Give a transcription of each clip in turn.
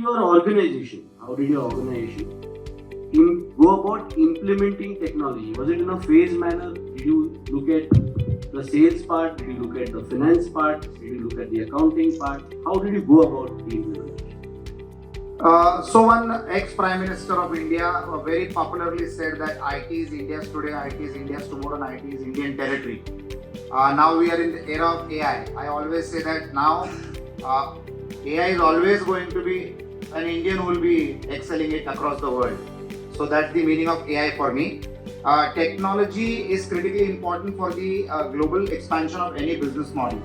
how did your organization go about implementing technology? Was it in a phased manner? Did you look at the sales part? Did you look at the finance part? Did you look at the accounting part? How did you go about the implementation? So one ex-Prime Minister of India very popularly said that IT is India's today, IT is India's tomorrow, and IT is Indian territory. Now we are in the era of AI. I always say that now AI is always going to be an Indian who will be excelling it across the world. So that's the meaning of AI for me. Technology is critically important for the global expansion of any business model.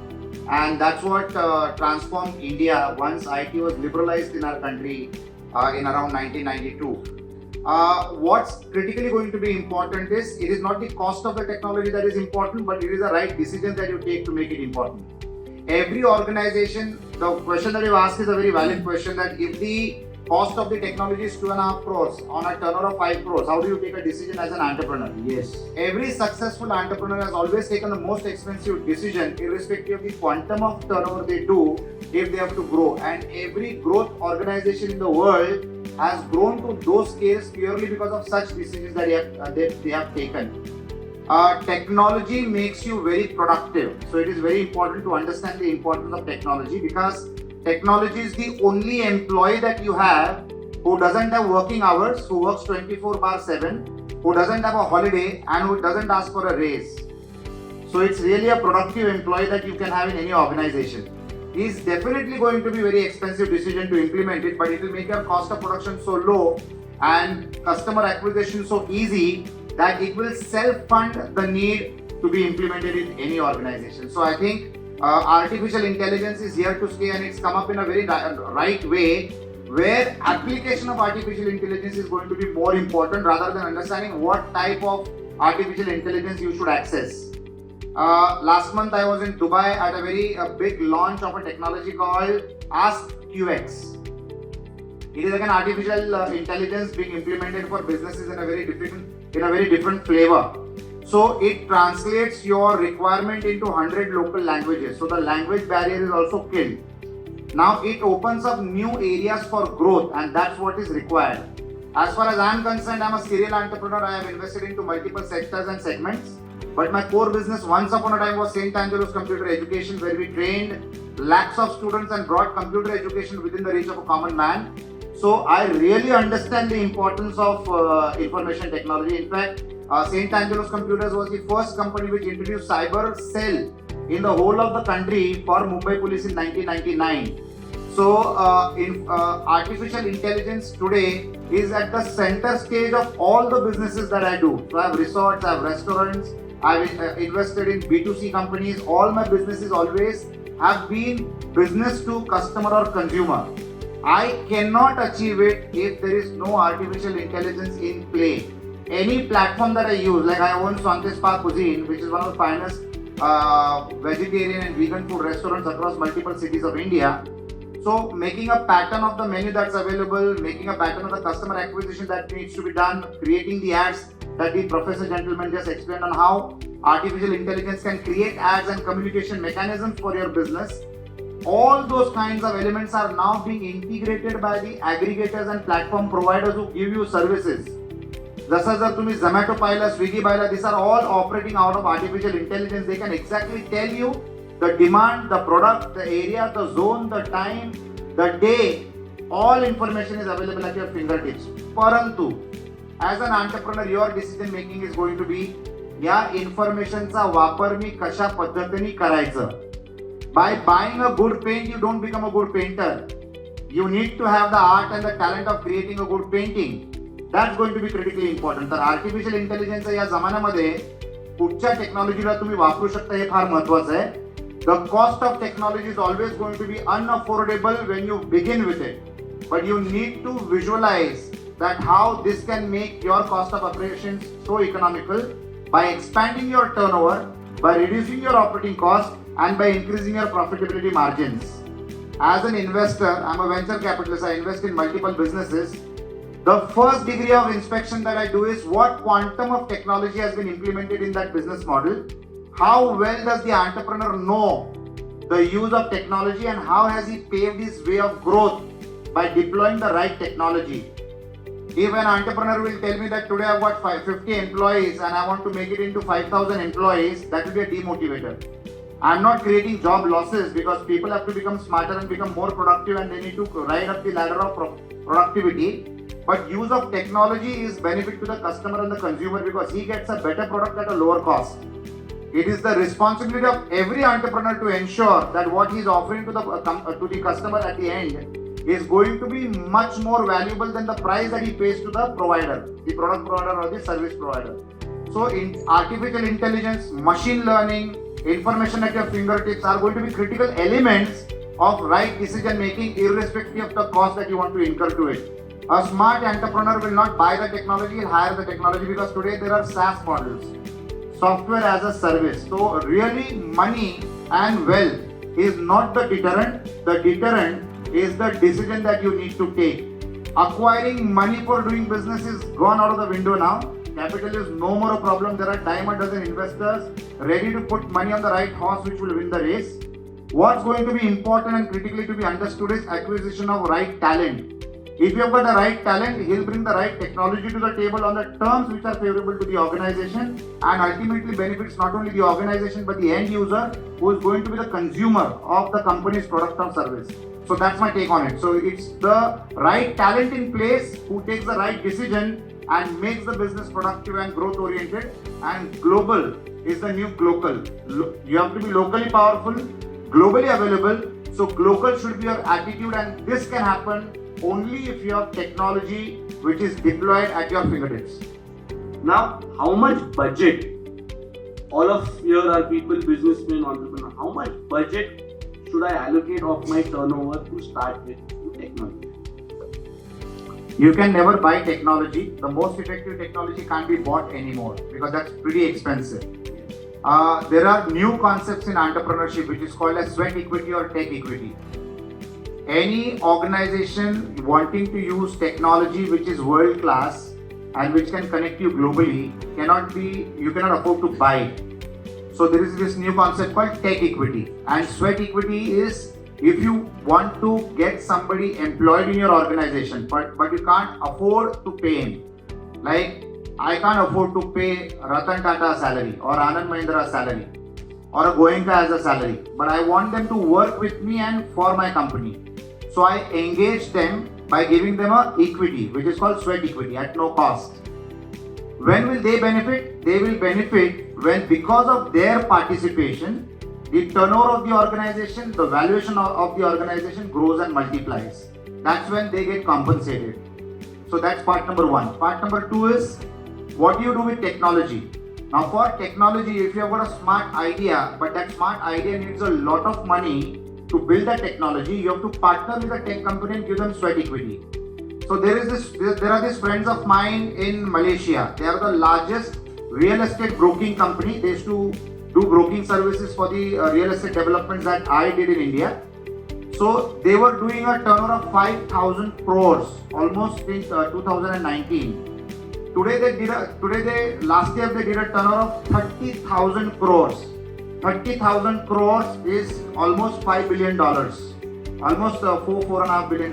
And that's what transformed India once IT was liberalized in our country in around 1992. What's critically going to be important is it is not the cost of the technology that is important, but it is the right decisions that you take to make it important. Every organization, the question that you ask is a very valid question, that if the cost of the technology is 2.5 crores on a turnover of 5 crores, how do you take a decision as an entrepreneur? Yes. Every successful entrepreneur has always taken the most expensive decision, irrespective of the quantum of turnover they do, if they have to grow. And every growth organization in the world has grown to those scales purely because of such decisions that they have taken. Technology makes you very productive. So it is very important to understand the importance of technology, because technology is the only employee that you have who doesn't have working hours, who works 24/7, who doesn't have a holiday, and who doesn't ask for a raise. So it's really a productive employee that you can have in any organization. It's definitely going to be very expensive decision to implement it, but it will make your cost of production so low and customer acquisition so easy that it will self-fund the need to be implemented in any organization. So I think artificial intelligence is here to stay, and it's come up in a very right way, where application of artificial intelligence is going to be more important rather than understanding what type of artificial intelligence you should access. Last month I was in Dubai at a very big launch of a technology called Ask QX. It is like an artificial intelligence being implemented for businesses in a very different flavor. So it translates your requirement into 100 local languages. So the language barrier is also killed. Now it opens up new areas for growth, and that's what is required. As far as I'm concerned, I'm a serial entrepreneur. I have invested into multiple sectors and segments. But my core business once upon a time was St. Angelo's Computer Education, where we trained lakhs of students and brought computer education within the reach of a common man. So I really understand the importance of information technology. In fact, St. Angelo's Computers was the first company which introduced cyber cell in the whole of the country for Mumbai Police in 1999. So artificial intelligence today is at the center stage of all the businesses that I do. So I have resorts, I have restaurants, I've invested in B2C companies. All my businesses always have been business to customer or consumer. I cannot achieve it if there is no artificial intelligence in play. Any platform that I use, like I own Swante Spa Cuisine, which is one of the finest vegetarian and vegan food restaurants across multiple cities of India. So making a pattern of the menu that's available, making a pattern of the customer acquisition that needs to be done, creating the ads that the professor gentleman just explained on how artificial intelligence can create ads and communication mechanisms for your business. All those kinds of elements are now being integrated by the aggregators and platform providers who give you services. जसं जर तुम्ही Zomato पाहिलं, Swiggy पाहिलं, these are all operating out of artificial intelligence. They can exactly tell you the demand, the product, the area, the zone, the time, the day. All information is available at your fingertips. Parantu, as an entrepreneur, your decision making is going to be या informationचा वापर मी कशा पद्धतीने करायचं. By buying a good paint, you don't become a good painter. You need to have the art and the talent of creating a good painting. That's going to be critically important. तर artificial इंटेलिजन्सच्या या जमान्यामध्ये कुठच्या टेक्नॉलॉजीला तुम्ही वापरू शकता हे फार महत्त्वाचं आहे. The cost of technology is always going to be unaffordable when you begin with it. But you need to visualize that how this can make your cost of operations so economical by expanding your turnover, by reducing your operating costs, and by increasing your profitability margins. As an investor, I'm a venture capitalist. I invest in multiple businesses. The first degree of inspection that I do is what quantum of technology has been implemented in that business model. How well does the entrepreneur know the use of technology, and how has he paved his way of growth by deploying the right technology. If an entrepreneur will tell me that today I've got 50 employees and I want to make it into 5,000 employees, that will be a demotivator. I'm not creating job losses because people have to become smarter and become more productive and they need to ride up the ladder of productivity. But use of technology is benefit to the customer and the consumer because he gets a better product at a lower cost. It is the responsibility of every entrepreneur to ensure that what he is offering to the customer at the end is going to be much more valuable than the price that he pays to the provider, the product provider or the service provider. So in artificial intelligence, machine learning, information at your fingertips are going to be critical elements of right decision making irrespective of the cost that you want to incur to it. A smart entrepreneur will not buy the technology, he'll hire the technology because today there are SaaS models, software as a service. So really money and wealth is not the deterrent. The deterrent is the decision that you need to take. Acquiring money for doing business is gone out of the window now. Capital is no more a problem. There are dime a dozen investors ready to put money on the right horse which will win the race. What's going to be important and critically to be understood is acquisition of right talent. If you have got the right talent, he'll bring the right technology to the table on the terms which are favorable to the organization and ultimately benefits not only the organization but the end user who is going to be the consumer of the company's product or service. So that's my take on it. So it's the right talent in place who takes the right decision and makes the business productive and growth oriented, and global is the new local. You have to be locally powerful, globally available. So local should be your attitude, and this can happen only if you have technology which is deployed at your fingertips. Now, how much budget? All of here are people, businessmen, entrepreneurs. How much budget should I allocate of my turnover to start with technology? You can never buy technology. The most effective technology can't be bought anymore because that's pretty expensive. There are new concepts in entrepreneurship which is called as sweat equity or tech equity. Any organization wanting to use technology which is world class and which can connect you globally you cannot afford to buy it. So there is this new concept called tech equity, and sweat equity is if you want to get somebody employed in your organization but you can't afford to pay him. Like I can't afford to pay Ratan Tata salary or Anand Mahindra salary or a Goenka as a salary, but I want them to work with me and for my company. So I engage them by giving them a equity which is called sweat equity at no cost. When will they benefit? They will benefit when because of their participation, the turnover of the organization, the valuation of the organization grows and multiplies. That's when they get compensated. So that's part number one. Part number two is what do you do with technology? Now for technology, if you have got a smart idea, but that smart idea needs a lot of money to build that technology, you have to partner with a tech company and give them sweat equity. So there are these friends of mine in Malaysia. They are the largest real estate broking company. They used to do broking services for the real estate developments that I did in India. So they were doing a turnover of 5,000 crores almost in 2019. Last year they did a turnover of 30,000 crores. 30,000 crores is almost $5 billion, almost $4.5 billion.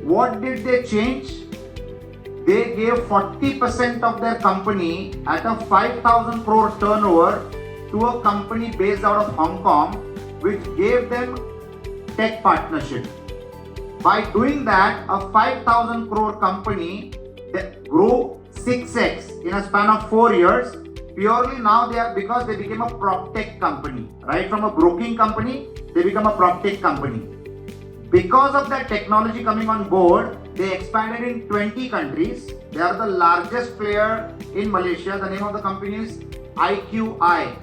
What did they change? They gave 40% of their company at a 5,000 crore turnover to a company based out of Hong Kong, which gave them tech partnership. By doing that, a 5,000 crore company that grew 6x in a span of 4 years. Purely now because they became a prop tech company. Right from a broking company, they become a prop tech company. Because of that technology coming on board, they expanded in 20 countries. They are the largest player in Malaysia. The name of the company is IQI,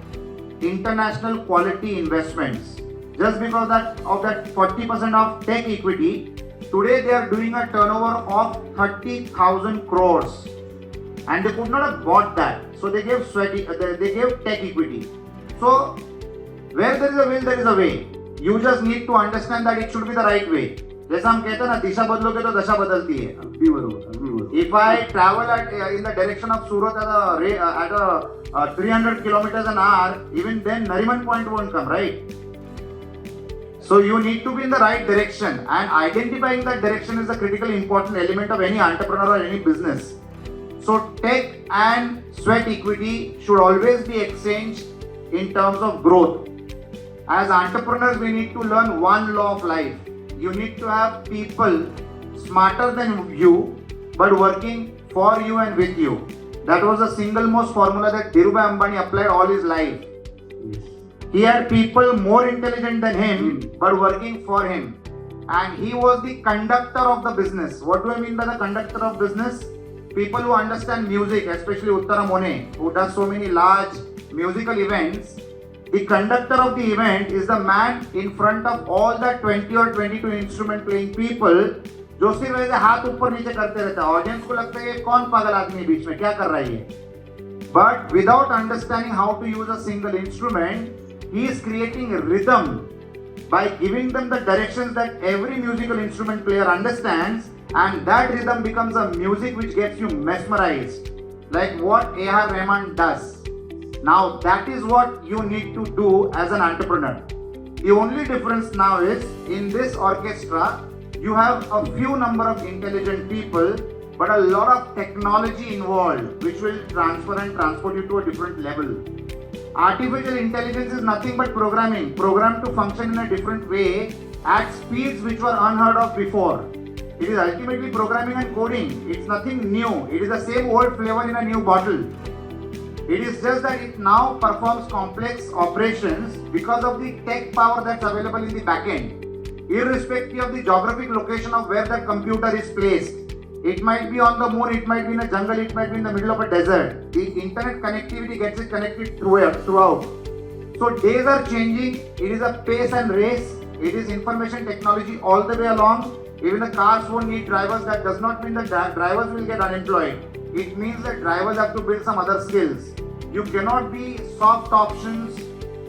International Quality Investments. Just because of that 40% of tech equity, today they are doing a turnover of 30,000 crores. And they could not have bought that. So they gave tech equity. So where there is a will, there is a way. You just need to understand that it should be the right way. जैसा हम कहते हैं ना, दिशा बदलोगे तो दशा बदलती है. If I travel in the direction of Surat at 300 kilometers an hour, even then Nariman Point won't come, right? So you need to be in the right direction, and identifying that direction is a critical important element of any entrepreneur or any business. So tech and sweat equity should always be exchanged in terms of growth. As entrepreneurs, we need to learn one law of life. You need to have people smarter than you, but working for you and with you. That was the single most formula that Dhirubhai Ambani applied all his life. He had people more intelligent than him, but working for him. And he was the conductor of the business. What do I mean by the conductor of business? People who understand music, especially Uttara Mone, who does so many large musical events. The conductor of the event is the man in front of all the 20 or 22 instrument playing people, जो सिर्फ ऐसे हाथ ऊपर नीचे करते रहता है. Audience को लगता है ये कौन पागल आदमी है बीच में, क्या कर रहा है ये. But without understanding how to use a single instrument, he is creating a rhythm by giving them the directions that every musical instrument player understands, and that rhythm becomes a music which gets you mesmerized, like what A.R. Rahman does. Now that is what you need to do as an entrepreneur. The only difference now is in this orchestra, you have a few number of intelligent people, but a lot of technology involved, which will transfer and transport you to a different level. Artificial intelligence is nothing but programming, programmed to function in a different way at speeds which were unheard of before. It is ultimately programming and coding. It's nothing new. It is the same old flavor in a new bottle. It is just that it now performs complex operations because of the tech power that's available in the backend. Irrespective of the geographic location of where the computer is placed. It might be on the moon, it might be in a jungle, it might be in the middle of a desert. The internet connectivity gets it connected throughout. So days are changing. It is a pace and race. It is information technology all the way along. Even the cars won't need drivers. That does not mean that drivers will get unemployed. It means that drivers have to build some other skills. You cannot be soft options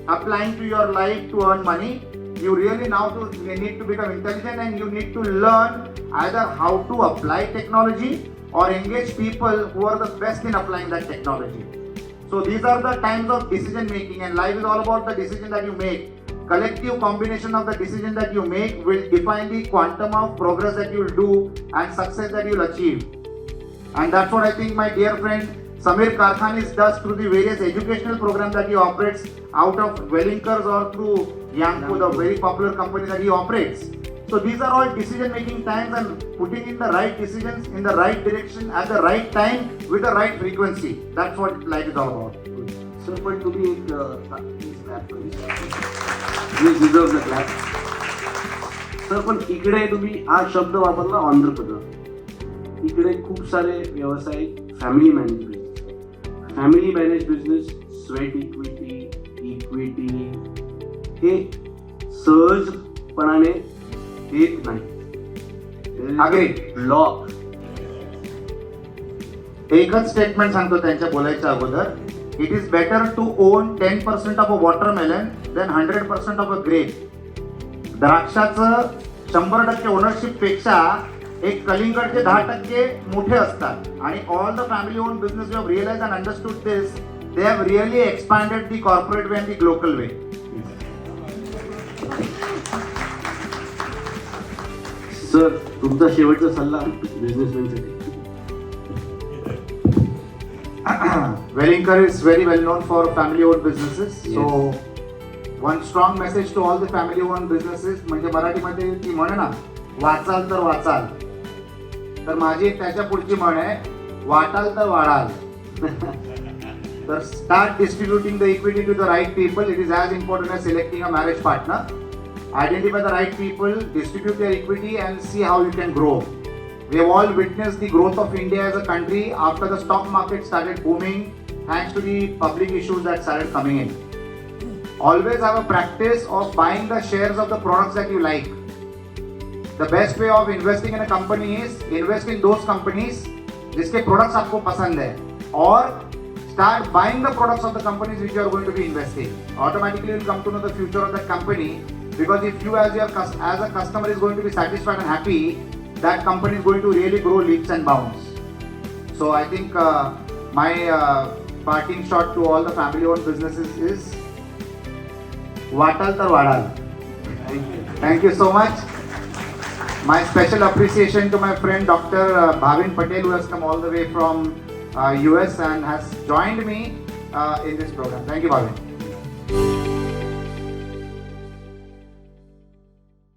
applying to your life to earn money. You really now need to become intelligent, and you need to learn either how to apply technology or engage people who are the best in applying that technology. So these are the times of decision making, and life is all about the decision that you make. Collective combination of the decision that you make will define the quantum of progress that you will do and success that you will achieve. And that's what I think my dear friend Samir Karkhanis does through the various educational programs that he operates out of Wellinkers or through Yangpu, the very popular company that he operates. So these are all decision making times, and putting in the right decisions in the right direction at the right time with the right frequency. That's what life is all about. Sir, but to be please clap for this. This deserves a clap. Sir पण इकडे तुम्ही हा शब्द वापरला entrepreneur. इकडे खूप सारे व्यावसायिक family manage business, family manage business, sweat equity हे सहजपणाने येत नाही. लॉ एकच स्टेटमेंट सांगतो त्यांच्या बोलायच्या अगोदर. It is better to own 10% of a watermelon than 100% of a grape. द्राक्षाचं 100% ओनरशिप पेक्षा एक कलिंगडचे 10% मोठे असतात. आणि all the family own business you have realise and understood this, they have really expanded the corporate way and the global way. Sir, तुमचा शेवटचा सल्ला बिझनेसमॅनसाठी. Wellinger is very well known for family-owned businesses. Yes. So one strong message to all the family-owned businesses, म्हणजे मराठीमध्ये ती म्हण ना, वाचाल तर वाचाल. तर माझी त्याच्या पुढची म्हण आहे, वाटाल तर वाढाल. तर start distributing the equity to the right people. It is as important as selecting a marriage partner. Identify the right people, distribute their equity, and see how you can grow. We have all witnessed the growth of India as a country after the stock market started booming, thanks to the public issues that started coming in. Always have a practice of buying the shares of the products that you like. The best way of investing in a company is invest in those companies जिसके products आपको पसंद है, और start buying the products of the companies which you are going to be investing. Automatically you will come to know the future of that company, because if you as a customer is going to be satisfied and happy, that company is going to really grow leaps and bounds. So I think my parting shot to all the family-owned businesses is वाटाल तर वाढाल. Thank you. Thank you so much. My special appreciation to my friend Dr. Bhavin Patel, who has come all the way from US and has joined me in this program. Thank you, Bhavin.